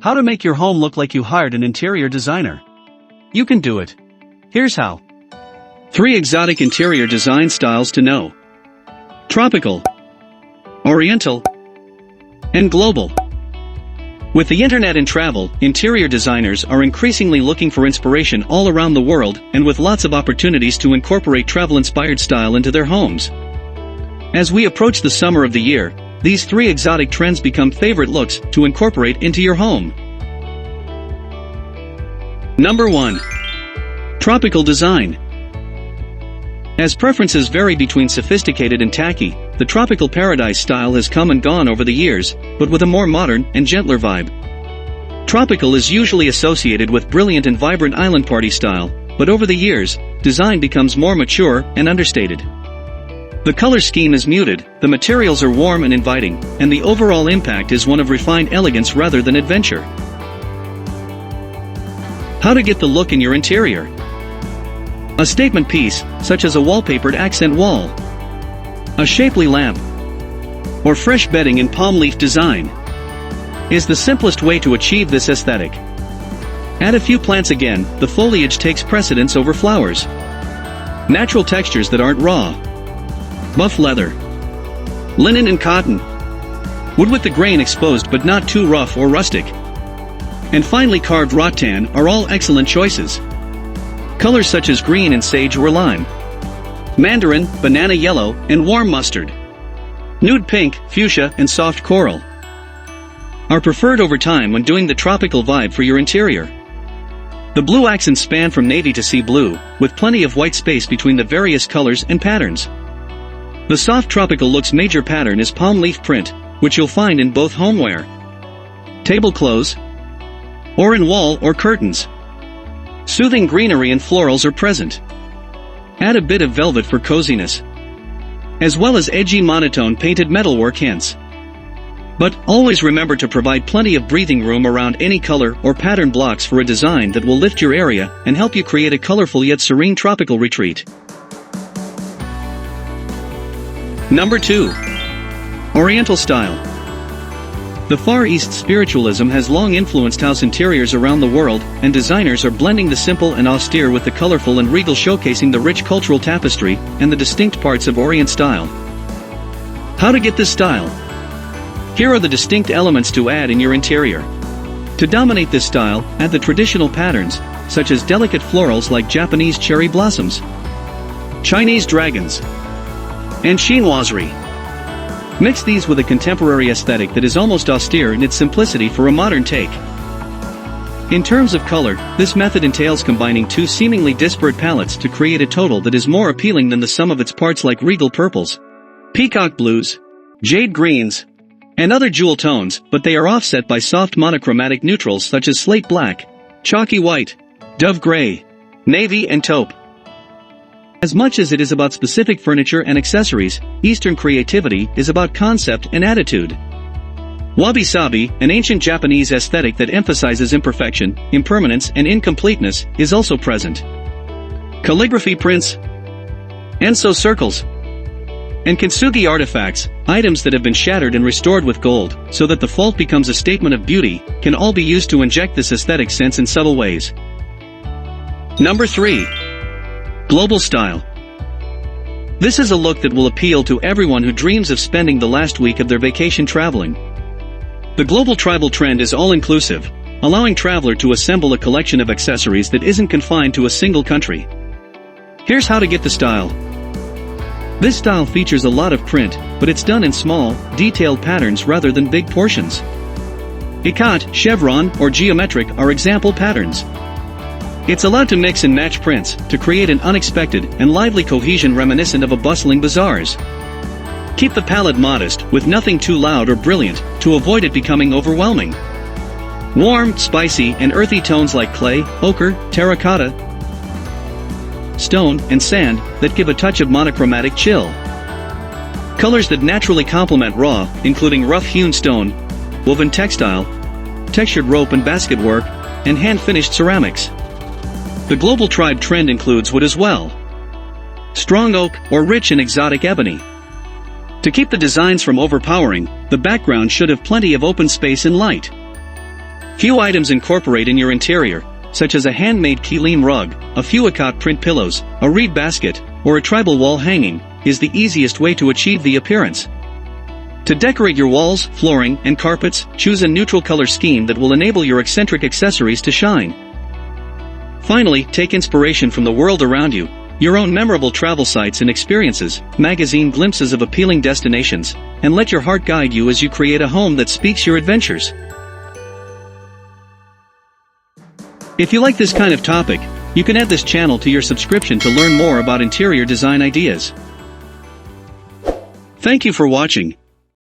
How to make your home look like you hired an interior designer. You can do it. Here's how. 3 exotic interior design styles to know. Tropical, Oriental, and Global. With the internet and travel, interior designers are increasingly looking for inspiration all around the world, and with lots of opportunities to incorporate travel-inspired style into their homes. As we approach the summer of the year, these 3 exotic trends become favorite looks to incorporate into your home. Number 1. Tropical design. As preferences vary between sophisticated and tacky, the tropical paradise style has come and gone over the years, but with a more modern and gentler vibe. Tropical is usually associated with brilliant and vibrant island party style, but over the years, design becomes more mature and understated. The color scheme is muted, the materials are warm and inviting, and the overall impact is one of refined elegance rather than adventure. How to get the look in your interior. A statement piece, such as a wallpapered accent wall, a shapely lamp, or fresh bedding in palm leaf design, is the simplest way to achieve this aesthetic. Add a few plants again, the foliage takes precedence over flowers. Natural textures that aren't raw. Buff leather, linen and cotton, wood with the grain exposed but not too rough or rustic, and finely carved rattan are all excellent choices. Colors such as green and sage or lime, mandarin, banana yellow, and warm mustard, nude pink, fuchsia, and soft coral are preferred over time when doing the tropical vibe for your interior. The blue accents span from navy to sea blue, with plenty of white space between the various colors and patterns. The soft tropical look's major pattern is palm leaf print, which you'll find in both homeware, tablecloths, or in wall or curtains. Soothing greenery and florals are present. Add a bit of velvet for coziness, as well as edgy monotone painted metalwork hints. But always remember to provide plenty of breathing room around any color or pattern blocks for a design that will lift your area and help you create a colorful yet serene tropical retreat. Number 2. Oriental style. The Far East spiritualism has long influenced house interiors around the world, and designers are blending the simple and austere with the colorful and regal, showcasing the rich cultural tapestry and the distinct parts of Orient style. How to get this style? Here are the distinct elements to add in your interior. To dominate this style, add the traditional patterns, such as delicate florals like Japanese cherry blossoms, Chinese dragons, and chinoiserie. Mix these with a contemporary aesthetic that is almost austere in its simplicity for a modern take. In terms of color, this method entails combining 2 seemingly disparate palettes to create a total that is more appealing than the sum of its parts, like regal purples, peacock blues, jade greens, and other jewel tones, but they are offset by soft monochromatic neutrals such as slate black, chalky white, dove gray, navy, and taupe. As much as it is about specific furniture and accessories, Eastern creativity is about concept and attitude. Wabi-sabi, an ancient Japanese aesthetic that emphasizes imperfection, impermanence, and incompleteness, is also present. Calligraphy prints, enso circles, and kintsugi artifacts, items that have been shattered and restored with gold, so that the fault becomes a statement of beauty, can all be used to inject this aesthetic sense in subtle ways. Number 3. Global style. This is a look that will appeal to everyone who dreams of spending the last week of their vacation traveling. The global tribal trend is all-inclusive, allowing traveler to assemble a collection of accessories that isn't confined to a single country. Here's how to get the style. This style features a lot of print, but it's done in small, detailed patterns rather than big portions. Ikat, chevron, or geometric are example patterns. It's allowed to mix and match prints to create an unexpected and lively cohesion reminiscent of a bustling bazaars. Keep the palette modest, with nothing too loud or brilliant, to avoid it becoming overwhelming. Warm, spicy, and earthy tones like clay, ochre, terracotta, stone, and sand that give a touch of monochromatic chill. Colors that naturally complement raw, including rough-hewn stone, woven textile, textured rope and basket work, and hand-finished ceramics. The global tribe trend includes wood as well. Strong oak or rich and exotic ebony. To keep the designs from overpowering, the background should have plenty of open space and light. Few items incorporate in your interior, such as a handmade Keeleen rug, a Fuicot print pillows, a reed basket, or a tribal wall hanging, is the easiest way to achieve the appearance. To decorate your walls, flooring, and carpets, choose a neutral color scheme that will enable your eccentric accessories to shine. Finally, take inspiration from the world around you, your own memorable travel sites and experiences, magazine glimpses of appealing destinations, and let your heart guide you as you create a home that speaks your adventures. If you like this kind of topic, you can add this channel to your subscription to learn more about interior design ideas. Thank you for watching.